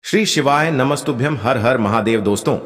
श्री शिवाय नमस्तुभ्यम हर हर महादेव। दोस्तों,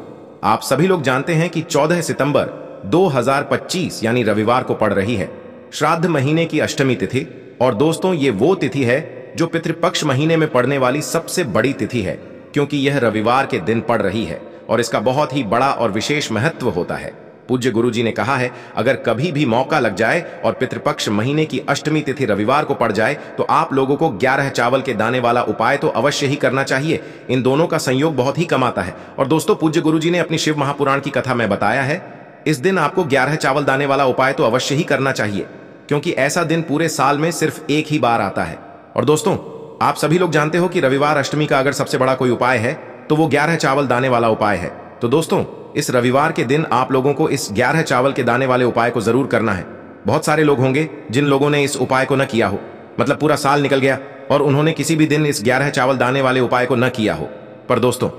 आप सभी लोग जानते हैं कि 14 सितंबर 2025 यानी रविवार को पड़ रही है श्राद्ध महीने की अष्टमी तिथि। और दोस्तों, ये वो तिथि है जो पितृपक्ष महीने में पड़ने वाली सबसे बड़ी तिथि है, क्योंकि यह रविवार के दिन पड़ रही है और इसका बहुत ही बड़ा और विशेष महत्व होता है। पूज्य गुरुजी ने कहा है, अगर कभी भी मौका लग जाए और पितृपक्ष महीने की अष्टमी तिथि रविवार को पड़ जाए तो आप लोगों को 11 चावल के दाने वाला उपाय तो अवश्य ही करना चाहिए। इन दोनों का संयोग बहुत ही कम आता है। और दोस्तों, पूज्य गुरुजी ने अपनी शिव महापुराण की कथा में बताया है, इस दिन आपको 11 चावल दाने वाला उपाय तो अवश्य ही करना चाहिए, क्योंकि ऐसा दिन पूरे साल में सिर्फ एक ही बार आता है। और दोस्तों, आप सभी लोग जानते हो कि रविवार अष्टमी का अगर सबसे बड़ा कोई उपाय है तो वो 11 चावल दाने वाला उपाय है। तो दोस्तों, इस रविवार के दिन आप लोगों को इस 11 चावल के दाने वाले उपाय को जरूर करना है। बहुत सारे लोग होंगे जिन लोगों ने इस उपाय को न किया हो, मतलब पूरा साल निकल गया और उन्होंने किसी भी दिन इस 11 चावल दाने वाले उपाय को न किया हो। पर दोस्तों,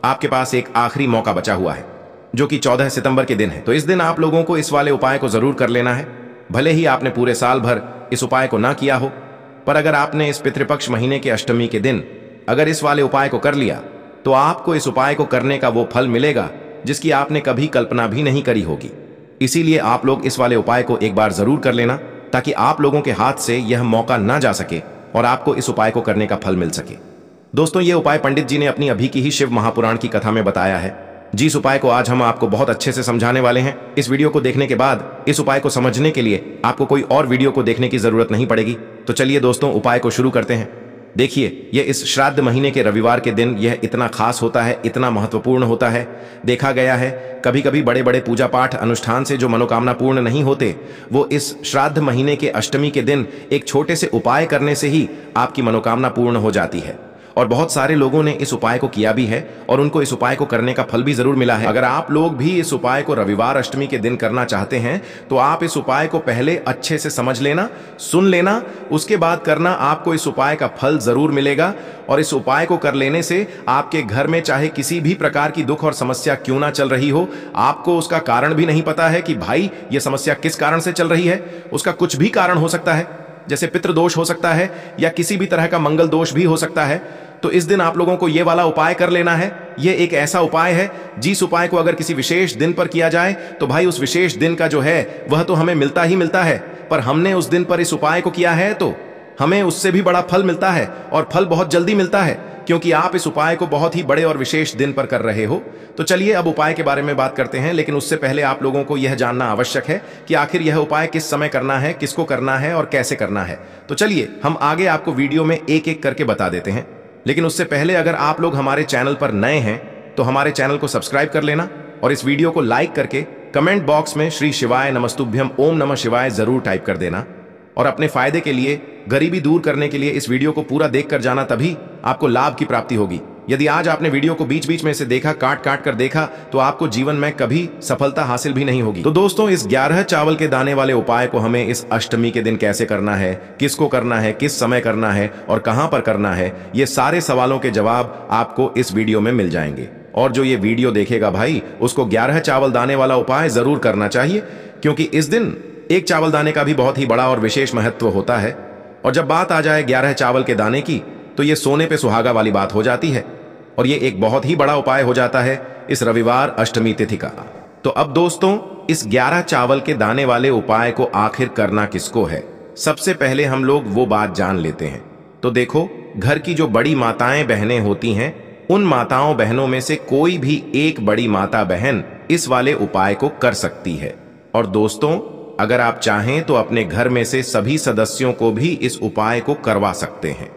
आपके पास एक आखिरी मौका बचा हुआ है, जो कि 14 सितंबर के दिन है। तो इस दिन आप लोगों को इस वाले उपाय को जरूर कर लेना है। भले ही आपने पूरे साल भर इस उपाय को ना किया हो, पर अगर आपने इस पितृपक्ष महीने के अष्टमी के दिन अगर इस वाले उपाय को कर लिया तो आपको इस उपाय को करने का वो फल मिलेगा जिसकी आपने कभी कल्पना भी नहीं करी होगी। इसीलिए आप लोग इस वाले उपाय को एक बार जरूर कर लेना, ताकि आप लोगों के हाथ से यह मौका ना जा सके और आपको इस उपाय को करने का फल मिल सके। दोस्तों, ये उपाय पंडित जी ने अपनी अभी की ही शिव महापुराण की कथा में बताया है, जिस उपाय को आज हम आपको बहुत अच्छे से समझाने वाले हैं। इस वीडियो को देखने के बाद इस उपाय को समझने के लिए आपको कोई और वीडियो को देखने की जरूरत नहीं पड़ेगी। तो चलिए दोस्तों, उपाय को शुरू करते हैं। देखिए, यह इस श्राद्ध महीने के रविवार के दिन यह इतना खास होता है, इतना महत्वपूर्ण होता है। देखा गया है, कभी कभी बड़े बड़े पूजा पाठ अनुष्ठान से जो मनोकामना पूर्ण नहीं होते, वो इस श्राद्ध महीने के अष्टमी के दिन एक छोटे से उपाय करने से ही आपकी मनोकामना पूर्ण हो जाती है। और बहुत सारे लोगों ने इस उपाय को किया भी है और उनको इस उपाय को करने का फल भी जरूर मिला है। अगर आप लोग भी इस उपाय को रविवार अष्टमी के दिन करना चाहते हैं तो आप इस उपाय को पहले अच्छे से समझ लेना, सुन लेना, उसके बाद करना। आपको इस उपाय का फल जरूर मिलेगा और इस उपाय को कर लेने से आपके घर में चाहे किसी भी प्रकार की दुख और समस्या क्यों ना चल रही हो, आपको उसका कारण भी नहीं पता है कि भाई ये समस्या किस कारण से चल रही है, उसका कुछ भी कारण हो सकता है, जैसे पितृदोष हो सकता है या किसी भी तरह का मंगल दोष भी हो सकता है। तो इस दिन आप लोगों को ये वाला उपाय कर लेना है। ये एक ऐसा उपाय है जिस उपाय को अगर किसी विशेष दिन पर किया जाए तो भाई उस विशेष दिन का जो है वह तो हमें मिलता ही मिलता है, पर हमने उस दिन पर इस उपाय को किया है तो हमें उससे भी बड़ा फल मिलता है और फल बहुत जल्दी मिलता है, क्योंकि आप इस उपाय को बहुत ही बड़े और विशेष दिन पर कर रहे हो। तो चलिए अब उपाय के बारे में बात करते हैं, लेकिन उससे पहले आप लोगों को यह जानना आवश्यक है कि आखिर यह उपाय किस समय करना है, किसको करना है और कैसे करना है। तो चलिए हम आगे आपको वीडियो में एक एक करके बता देते हैं। लेकिन उससे पहले अगर आप लोग हमारे चैनल पर नए हैं तो हमारे चैनल को सब्सक्राइब कर लेना और इस वीडियो को लाइक करके कमेंट बॉक्स में श्री शिवाय नमस्तुभ्यम ओम नमः शिवाय जरूर टाइप कर देना। और अपने फायदे के लिए, गरीबी दूर करने के लिए इस वीडियो को पूरा देख कर जाना, तभी आपको लाभ की प्राप्ति होगी। यदि आज आपने वीडियो को बीच बीच में से देखा, काट काट कर देखा, तो आपको जीवन में कभी सफलता हासिल भी नहीं होगी। तो दोस्तों, इस 11 चावल के दाने वाले उपाय को हमें इस अष्टमी के दिन कैसे करना है, किसको करना है, किस समय करना है और कहां पर करना है, ये सारे सवालों के जवाब आपको इस वीडियो में मिल जाएंगे। और जो ये वीडियो देखेगा भाई, उसको 11 चावल दाने वाला उपाय जरूर करना चाहिए, क्योंकि इस दिन एक चावल दाने का भी बहुत ही बड़ा और विशेष महत्व होता है। और जब बात आ जाए 11 चावल के दाने की, तो ये सोने पे सुहागा वाली बात हो जाती है और ये एक बहुत ही बड़ा उपाय हो जाता है इस रविवार अष्टमी तिथि का। तो अब दोस्तों, इस 11 चावल के दाने वाले उपाय को आखिर करना किसको है, सबसे पहले हम लोग वो बात जान लेते हैं। तो देखो, घर की जो बड़ी माताएं बहनें होती हैं, उन माताओं बहनों में से कोई भी एक बड़ी माता बहन इस वाले उपाय को कर सकती है। और दोस्तों, अगर आप चाहें तो अपने घर में से सभी सदस्यों को भी इस उपाय को करवा सकते हैं।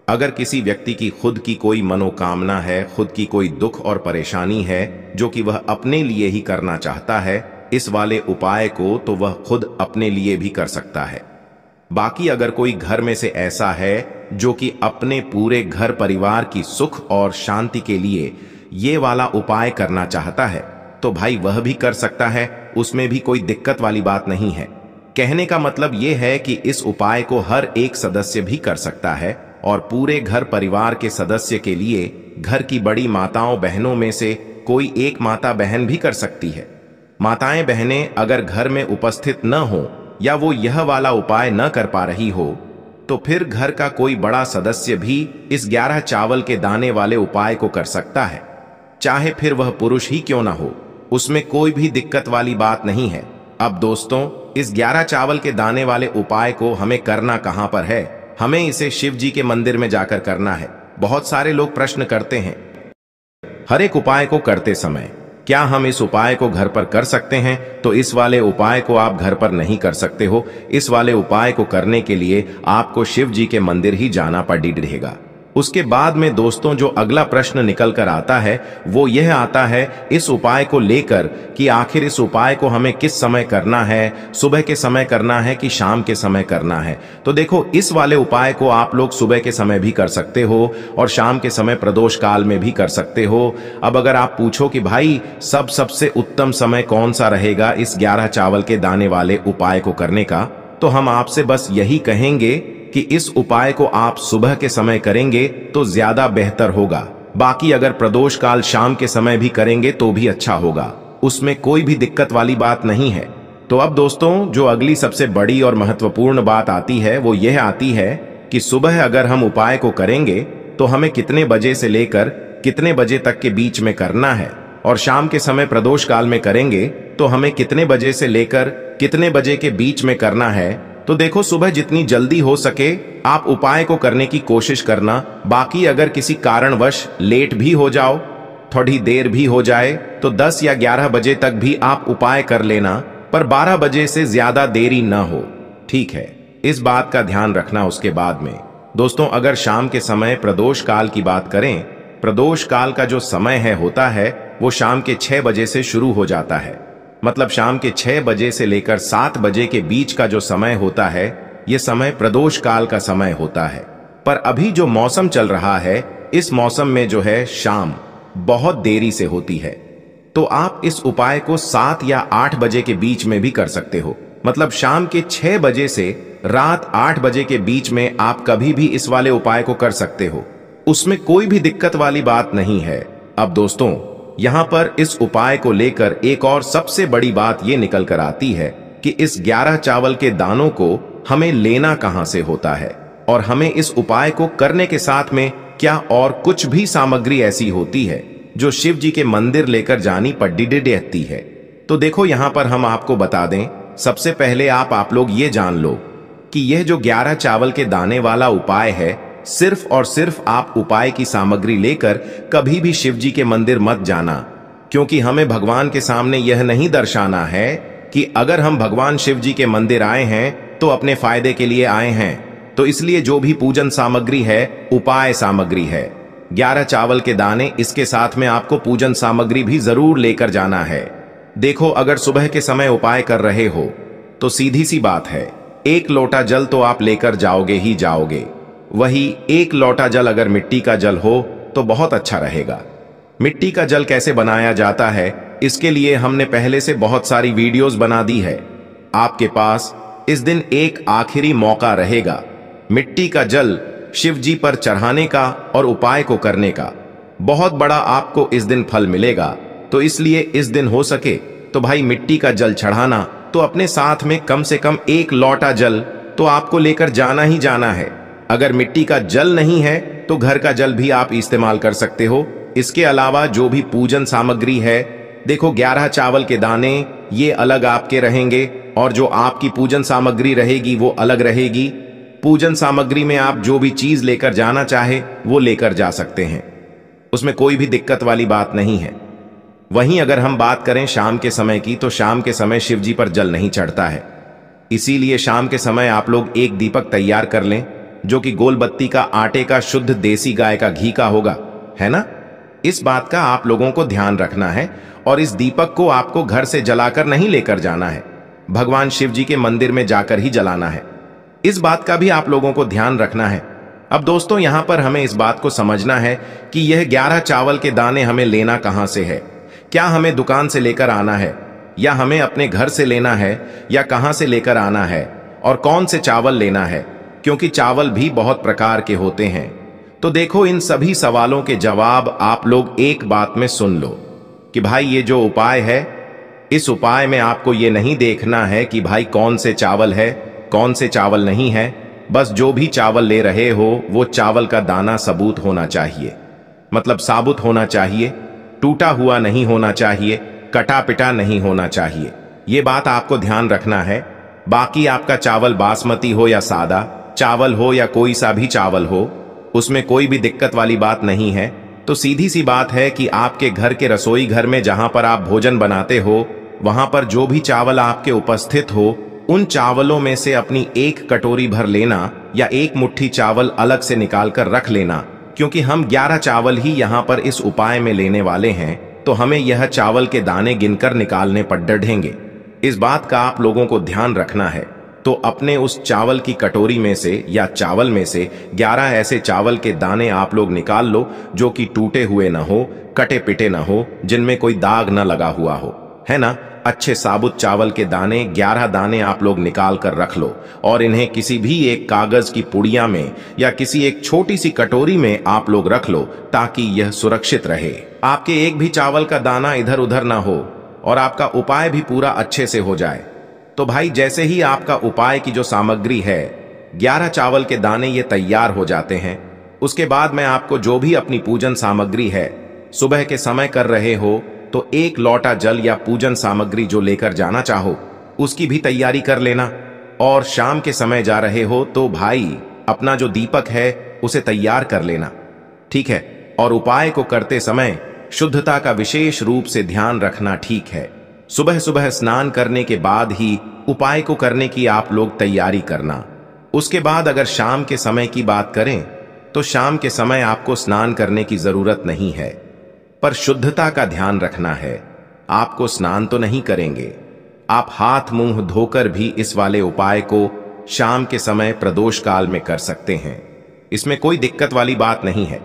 अगर किसी व्यक्ति की खुद की कोई मनोकामना है, खुद की कोई दुख और परेशानी है जो कि वह अपने लिए ही करना चाहता है इस वाले उपाय को, तो वह खुद अपने लिए भी कर सकता है। बाकी अगर कोई घर में से ऐसा है जो कि अपने पूरे घर परिवार की सुख और शांति के लिए ये वाला उपाय करना चाहता है, तो भाई वह भी कर सकता है, उसमें भी कोई दिक्कत वाली बात नहीं है। कहने का मतलब यह है कि इस उपाय को हर एक सदस्य भी कर सकता है और पूरे घर परिवार के सदस्य के लिए घर की बड़ी माताओं बहनों में से कोई एक माता बहन भी कर सकती है। माताएं बहनें अगर घर में उपस्थित न हो या वो यह वाला उपाय न कर पा रही हो, तो फिर घर का कोई बड़ा सदस्य भी इस 11 चावल के दाने वाले उपाय को कर सकता है, चाहे फिर वह पुरुष ही क्यों ना हो। उसमें कोई भी दिक्कत वाली बात नहीं है। अब दोस्तों, इस 11 चावल के दाने वाले उपाय को हमें करना कहां पर है? हमें इसे शिव जी के मंदिर में जाकर करना है। बहुत सारे लोग प्रश्न करते हैं, हर एक उपाय को करते समय क्या हम इस उपाय को घर पर कर सकते हैं? तो इस वाले उपाय को आप घर पर नहीं कर सकते हो। इस वाले उपाय को करने के लिए आपको शिव जी के मंदिर ही जाना पड़ेगा। उसके बाद में दोस्तों जो अगला प्रश्न निकल कर आता है वो यह आता है इस उपाय को लेकर कि आखिर इस उपाय को हमें किस समय करना है, सुबह के समय करना है कि शाम के समय करना है। तो देखो, इस वाले उपाय को आप लोग सुबह के समय भी कर सकते हो और शाम के समय प्रदोष काल में भी कर सकते हो। अब अगर आप पूछो कि भाई सबसे उत्तम समय कौन सा रहेगा इस 11 चावल के दाने वाले उपाय को करने का, तो हम आपसे बस यही कहेंगे कि इस उपाय को आप सुबह के समय करेंगे तो ज्यादा बेहतर होगा। बाकी अगर प्रदोष काल शाम के समय भी करेंगे तो भी अच्छा होगा, उसमें कोई भी दिक्कत वाली बात नहीं है। तो अब दोस्तों जो अगली सबसे बड़ी और महत्वपूर्ण बात आती है वो यह आती है कि सुबह अगर हम उपाय को करेंगे तो हमें कितने बजे से लेकर कितने बजे तक के बीच में करना है, और शाम के समय प्रदोष काल में करेंगे तो हमें कितने बजे से लेकर कितने बजे के बीच में करना है। तो देखो, सुबह जितनी जल्दी हो सके आप उपाय को करने की कोशिश करना। बाकी अगर किसी कारणवश लेट भी हो जाओ, थोड़ी देर भी हो जाए, तो 10 या 11 बजे तक भी आप उपाय कर लेना, पर 12 बजे से ज्यादा देरी ना हो, ठीक है? इस बात का ध्यान रखना। उसके बाद में दोस्तों अगर शाम के समय प्रदोष काल की बात करें, प्रदोष काल का जो समय होता है वो शाम के 6 बजे से शुरू हो जाता है। मतलब शाम के 6 बजे से लेकर 7 बजे के बीच का जो समय होता है ये समय प्रदोष काल का समय होता है। पर अभी जो मौसम चल रहा है इस मौसम में जो है शाम बहुत देरी से होती है, तो आप इस उपाय को 7 या 8 बजे के बीच में भी कर सकते हो। मतलब शाम के 6 बजे से रात 8 बजे के बीच में आप कभी भी इस वाले उपाय को कर सकते हो, उसमें कोई भी दिक्कत वाली बात नहीं है। अब दोस्तों यहां पर इस उपाय को लेकर एक और सबसे बड़ी बात यह निकल कर आती है कि इस 11 चावल के दानों को हमें लेना कहां से होता है, और हमें इस उपाय को करने के साथ में क्या और कुछ भी सामग्री ऐसी होती है जो शिव जी के मंदिर लेकर जानी पड़ती है। तो देखो यहां पर हम आपको बता दें, सबसे पहले आप लोग ये जान लो कि यह जो 11 चावल के दाने वाला उपाय है, सिर्फ और सिर्फ आप उपाय की सामग्री लेकर कभी भी शिव जी के मंदिर मत जाना, क्योंकि हमें भगवान के सामने यह नहीं दर्शाना है कि अगर हम भगवान शिव जी के मंदिर आए हैं तो अपने फायदे के लिए आए हैं। तो इसलिए जो भी पूजन सामग्री है उपाय सामग्री है, 11 चावल के दाने, इसके साथ में आपको पूजन सामग्री भी जरूर लेकर जाना है। देखो अगर सुबह के समय उपाय कर रहे हो तो सीधी सी बात है, 1 लोटा जल तो आप लेकर जाओगे ही जाओगे। वही 1 लोटा जल अगर मिट्टी का जल हो तो बहुत अच्छा रहेगा। मिट्टी का जल कैसे बनाया जाता है इसके लिए हमने पहले से बहुत सारी वीडियोस बना दी है। आपके पास इस दिन एक आखिरी मौका रहेगा मिट्टी का जल शिव जी पर चढ़ाने का और उपाय को करने का। बहुत बड़ा आपको इस दिन फल मिलेगा। तो इसलिए इस दिन हो सके तो भाई मिट्टी का जल चढ़ाना, तो अपने साथ में कम से कम 1 लोटा जल तो आपको लेकर जाना ही जाना है। अगर मिट्टी का जल नहीं है तो घर का जल भी आप इस्तेमाल कर सकते हो। इसके अलावा जो भी पूजन सामग्री है, देखो 11 चावल के दाने ये अलग आपके रहेंगे और जो आपकी पूजन सामग्री रहेगी वो अलग रहेगी। पूजन सामग्री में आप जो भी चीज लेकर जाना चाहे वो लेकर जा सकते हैं, उसमें कोई भी दिक्कत वाली बात नहीं है। वहीं अगर हम बात करें शाम के समय की, तो शाम के समय शिव जी पर जल नहीं चढ़ता है, इसीलिए शाम के समय आप लोग एक दीपक तैयार कर लें जो कि गोल बत्ती का आटे का शुद्ध देसी गाय का घी का होगा, है ना? इस बात का आप लोगों को ध्यान रखना है। और इस दीपक को आपको घर से जलाकर नहीं लेकर जाना है, भगवान शिव जी के मंदिर में जाकर ही जलाना है। इस बात का भी आप लोगों को ध्यान रखना है। अब दोस्तों यहां पर हमें इस बात को समझना है कि यह 11 चावल के दाने हमें लेना कहां से है। क्या हमें दुकान से लेकर आना है, या हमें अपने घर से लेना है, या कहां से लेकर आना है, और कौन से चावल लेना है, क्योंकि चावल भी बहुत प्रकार के होते हैं। तो देखो इन सभी सवालों के जवाब आप लोग एक बात में सुन लो कि भाई ये जो उपाय है, इस उपाय में आपको ये नहीं देखना है कि भाई कौन से चावल है कौन से चावल नहीं है। बस जो भी चावल ले रहे हो वो चावल का दाना सबूत होना चाहिए, मतलब साबुत होना चाहिए, टूटा हुआ नहीं होना चाहिए, कटा पिटा नहीं होना चाहिए। ये बात आपको ध्यान रखना है। बाकी आपका चावल बासमती हो या सादा चावल हो या कोई सा भी चावल हो, उसमें कोई भी दिक्कत वाली बात नहीं है। तो सीधी सी बात है कि आपके घर के रसोई घर में जहां पर आप भोजन बनाते हो, वहां पर जो भी चावल आपके उपस्थित हो, उन चावलों में से अपनी एक कटोरी भर लेना या एक मुट्ठी चावल अलग से निकाल कर रख लेना, क्योंकि हम 11 चावल ही यहाँ पर इस उपाय में लेने वाले हैं, तो हमें यह चावल के दाने गिनकर निकालने पर डढ़ेंगे। इस बात का आप लोगों को ध्यान रखना है। तो अपने उस चावल की कटोरी में से या चावल में से 11 ऐसे चावल के दाने आप लोग निकाल लो जो कि टूटे हुए ना हो, कटे पिटे ना हो, जिनमें कोई दाग ना लगा हुआ हो, है ना। अच्छे साबुत चावल के दाने 11 दाने आप लोग निकाल कर रख लो और इन्हें किसी भी एक कागज की पुड़िया में या किसी एक छोटी सी कटोरी में आप लोग रख लो, ताकि यह सुरक्षित रहे। आपके एक भी चावल का दाना इधर उधर ना हो और आपका उपाय भी पूरा अच्छे से हो जाए। तो भाई जैसे ही आपका उपाय की जो सामग्री है 11 चावल के दाने ये तैयार हो जाते हैं, उसके बाद मैं आपको जो भी अपनी पूजन सामग्री है सुबह के समय कर रहे हो, तो 1 लोटा जल या पूजन सामग्री जो लेकर जाना चाहो उसकी भी तैयारी कर लेना। और शाम के समय जा रहे हो तो भाई अपना जो दीपक है उसे तैयार कर लेना, ठीक है। और उपाय को करते समय शुद्धता का विशेष रूप से ध्यान रखना, ठीक है। सुबह सुबह स्नान करने के बाद ही उपाय को करने की आप लोग तैयारी करना। उसके बाद अगर शाम के समय की बात करें तो शाम के समय आपको स्नान करने की जरूरत नहीं है, पर शुद्धता का ध्यान रखना है। आपको स्नान तो नहीं करेंगे, आप हाथ मुंह धोकर भी इस वाले उपाय को शाम के समय प्रदोष काल में कर सकते हैं, इसमें कोई दिक्कत वाली बात नहीं है।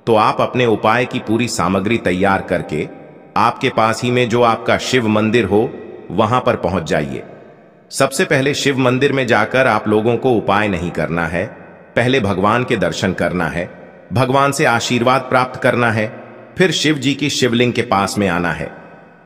तो आप अपने उपाय की पूरी सामग्री तैयार करके आपके पास ही में जो आपका शिव मंदिर हो वहां पर पहुंच जाइए। सबसे पहले शिव मंदिर में जाकर आप लोगों को उपाय नहीं करना है, पहले भगवान के दर्शन करना है, भगवान से आशीर्वाद प्राप्त करना है, फिर शिव जी की शिवलिंग के पास में आना है।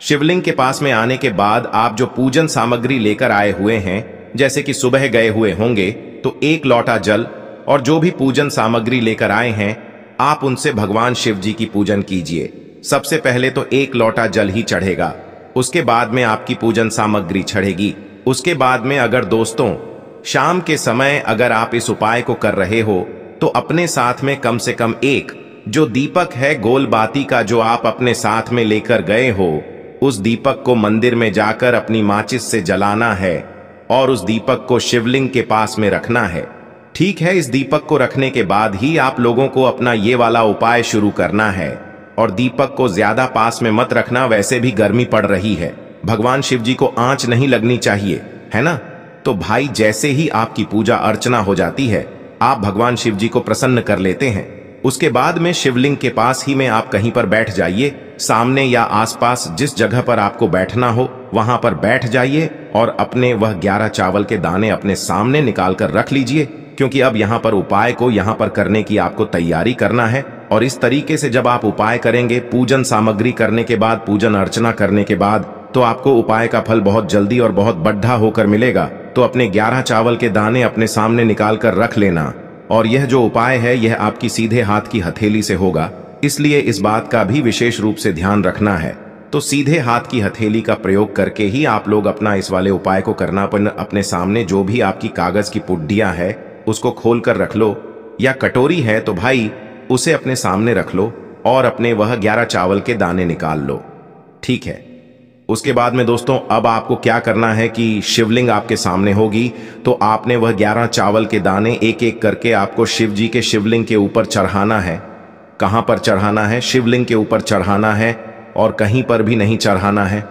शिवलिंग के पास में आने के बाद आप जो पूजन सामग्री लेकर आए हुए हैं, जैसे कि सुबह गए हुए होंगे तो 1 लोटा जल और जो भी पूजन सामग्री लेकर आए हैं आप उनसे भगवान शिव जी की पूजन कीजिए। सबसे पहले तो 1 लोटा जल ही चढ़ेगा, उसके बाद में आपकी पूजन सामग्री चढ़ेगी। उसके बाद में अगर दोस्तों शाम के समय अगर आप इस उपाय को कर रहे हो तो अपने साथ में कम से कम एक जो दीपक है गोल बाती का जो आप अपने साथ में लेकर गए हो, उस दीपक को मंदिर में जाकर अपनी माचिस से जलाना है और उस दीपक को शिवलिंग के पास में रखना है, ठीक है। इस दीपक को रखने के बाद ही आप लोगों को अपना ये वाला उपाय शुरू करना है। और दीपक को ज्यादा पास में मत रखना, वैसे भी गर्मी पड़ रही है, भगवान शिव जी को आंच नहीं लगनी चाहिए, है ना। तो भाई जैसे ही आपकी पूजा अर्चना हो जाती है, आप भगवान शिव जी को प्रसन्न कर लेते हैं, उसके बाद में शिवलिंग के पास ही में आप कहीं पर बैठ जाइए, सामने या आसपास जिस जगह पर आपको बैठना हो वहां पर बैठ जाइए और अपने वह 11 चावल के दाने अपने सामने निकाल कर रख लीजिए, क्योंकि अब यहाँ पर उपाय को यहाँ पर करने की आपको तैयारी करना है। और इस तरीके से जब आप उपाय करेंगे, पूजन सामग्री करने के बाद, पूजन अर्चना करने के बाद, तो आपको उपाय का फल बहुत जल्दी और बहुत बढ़ा होकर मिलेगा। तो अपने 11 चावल के दाने अपने सामने निकाल कर रख लेना। और यह जो उपाय है यह आपकी सीधे हाथ की हथेली से होगा, इसलिए इस बात का भी विशेष रूप से ध्यान रखना है। तो सीधे हाथ की हथेली का प्रयोग करके ही आप लोग अपना इस वाले उपाय को करना। अपने सामने जो भी आपकी कागज की पुड्डियां है उसको खोल कर रख लो, या कटोरी है तो भाई उसे अपने सामने रख लो और अपने वह 11 चावल के दाने निकाल लो, ठीक है। उसके बाद में दोस्तों अब आपको क्या करना है कि शिवलिंग आपके सामने होगी, तो आपने वह 11 चावल के दाने एक एक करके आपको शिव जी के शिवलिंग के ऊपर चढ़ाना है। कहां पर चढ़ाना है? शिवलिंग के ऊपर चढ़ाना है और कहीं पर भी नहीं चढ़ाना है।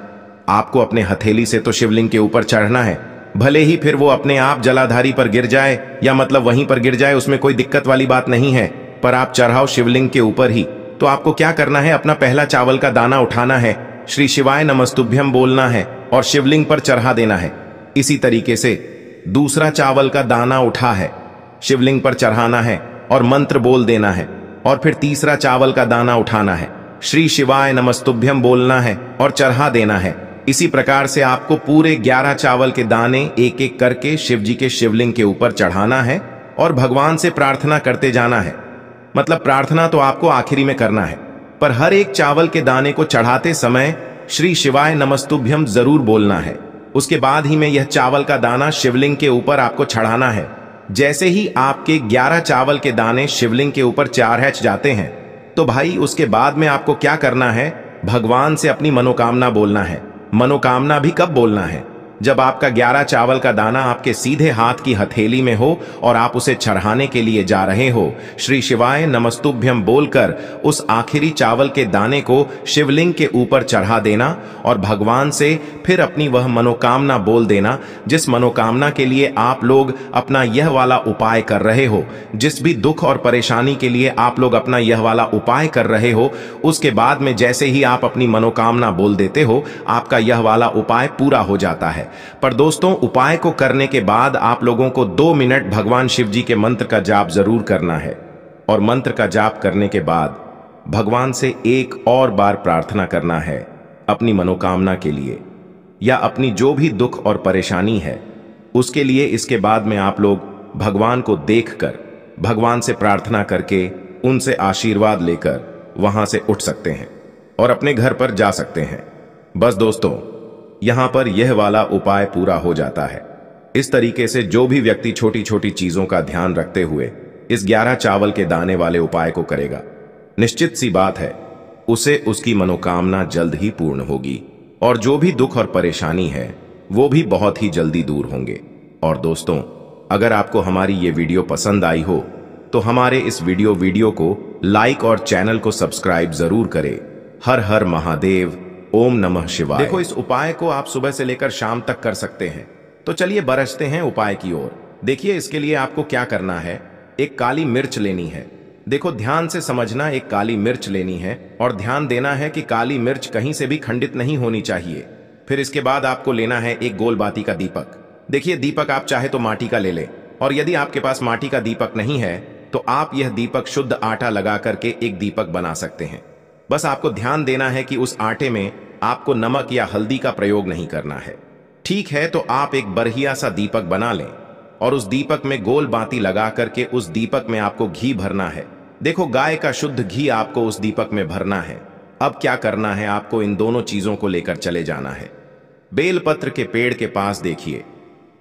आपको अपने हथेली से तो शिवलिंग के ऊपर चढ़ना है, भले ही फिर वो अपने आप जलाधारी पर गिर जाए या मतलब वहीं पर गिर जाए, उसमें कोई दिक्कत वाली बात नहीं है, पर आप चढ़ाओ शिवलिंग के ऊपर ही। तो आपको क्या करना है, अपना पहला चावल का दाना उठाना है, श्री शिवाय नमस्तुभ्यम बोलना है और शिवलिंग पर चढ़ा देना है। इसी तरीके से दूसरा चावल का दाना उठा है, शिवलिंग पर चढ़ाना है और मंत्र बोल देना है। और फिर तीसरा चावल का दाना उठाना है, श्री शिवाय नमस्तुभ्यम बोलना है और चढ़ा देना है। इसी प्रकार से आपको पूरे 11 चावल के दाने एक एक करके शिव जी के शिवलिंग के ऊपर चढ़ाना है और भगवान से प्रार्थना करते जाना है। मतलब प्रार्थना तो आपको आखिरी में करना है, पर हर एक चावल के दाने को चढ़ाते समय श्री शिवाय नमस्तुभ्यम जरूर बोलना है। उसके बाद ही में यह चावल का दाना शिवलिंग के ऊपर आपको चढ़ाना है। जैसे ही आपके 11 चावल के दाने शिवलिंग के ऊपर चारहच जाते हैं, तो भाई उसके बाद में आपको क्या करना है, भगवान से अपनी मनोकामना बोलना है। मनोकामना भी कब बोलना है, जब आपका 11 चावल का दाना आपके सीधे हाथ की हथेली में हो और आप उसे चढ़ाने के लिए जा रहे हो। श्री शिवाय नमस्तुभ्यम बोलकर उस आखिरी चावल के दाने को शिवलिंग के ऊपर चढ़ा देना और भगवान से फिर अपनी वह मनोकामना बोल देना, जिस मनोकामना के लिए आप लोग अपना यह वाला उपाय कर रहे हो। जिस भी दुख और परेशानी के लिए आप लोग अपना यह वाला उपाय कर रहे हो, उसके बाद में जैसे ही आप अपनी मनोकामना बोल देते हो, आपका यह वाला उपाय पूरा हो जाता है। पर दोस्तों, उपाय को करने के बाद आप लोगों को 2 मिनट भगवान शिव जी के मंत्र का जाप जरूर करना है। और मंत्र का जाप करने के बाद भगवान से एक और बार प्रार्थना करना है अपनी मनोकामना के लिए, या अपनी जो भी दुख और परेशानी है उसके लिए। इसके बाद में आप लोग भगवान को देखकर, भगवान से प्रार्थना करके, उनसे आशीर्वाद लेकर वहां से उठ सकते हैं और अपने घर पर जा सकते हैं। बस दोस्तों, यहां पर यह वाला उपाय पूरा हो जाता है। इस तरीके से जो भी व्यक्ति छोटी छोटी चीजों का ध्यान रखते हुए इस 11 चावल के दाने वाले उपाय को करेगा, निश्चित सी बात है उसे उसकी मनोकामना जल्द ही पूर्ण होगी और जो भी दुख और परेशानी है वो भी बहुत ही जल्दी दूर होंगे। और दोस्तों, अगर आपको हमारी ये वीडियो पसंद आई हो तो हमारे इस वीडियो को लाइक और चैनल को सब्सक्राइब जरूर करें। हर हर महादेव, ओम नमः शिवाय। देखो, इस उपाय को आप सुबह से लेकर शाम तक कर सकते हैं। तो चलिए बरसते हैं उपाय की ओर। देखिए, इसके लिए आपको क्या करना है, एक काली मिर्च लेनी है। देखो, ध्यान से समझना, एक काली मिर्च लेनी है और ध्यान देना है कि काली मिर्च कहीं से भी खंडित नहीं होनी चाहिए। फिर इसके बाद आपको लेना है एक गोल बाती का दीपक। देखिए, दीपक आप चाहे तो माटी का ले लें, और यदि आपके पास माटी का दीपक नहीं है तो आप यह दीपक शुद्ध आटा लगा करके एक दीपक बना सकते हैं। बस आपको ध्यान देना है कि उस आटे में आपको नमक या हल्दी का प्रयोग नहीं करना है। ठीक है, तो आप एक बढ़िया सा दीपक बना लें और उस दीपक में गोल बाती लगा करके उस दीपक में आपको घी भरना है। देखो, गाय का शुद्ध घी आपको उस दीपक में भरना है। अब क्या करना है, आपको इन दोनों चीजों को लेकर चले जाना है। बेलपत्र के पेड़ के पास देखिए,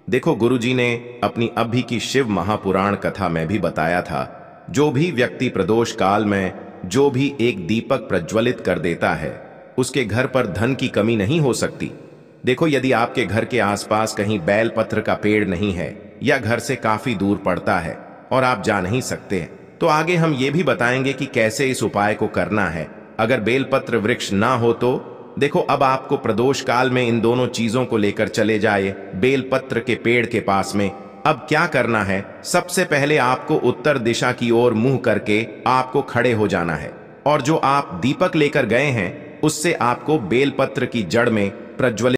देखो गुरुजी ने अपनी अभी की शिव महापुराण कथा में भी बताया था, जो भी व्यक्ति प्रदोष काल में जो भी एक दीपक प्रज्वलित कर देता है उसके घर पर धन की कमी नहीं हो सकती। देखो, यदि आपके घर के आसपास कहीं बेलपत्र का पेड़ नहीं है या घर से काफी दूर पड़ता है और आप जा नहीं सकते हैं, तो आगे हम ये भी बताएंगे कि कैसे इस उपाय को करना है। अगर बेलपत्र वृक्ष ना हो तो देखो, अब आपको प्रदोष काल में इन दोनों चीजों को लेकर चले जाए बेलपत्र के पेड़ के पास में। अब क्या करना है, सबसे पहले आपको उत्तर दिशा की ओर मुंह करके आपको खड़े हो जाना है और जो आप दीपक लेकर गए हैं उससे आपको बेलपत्र की जड़ में प्रज्वलित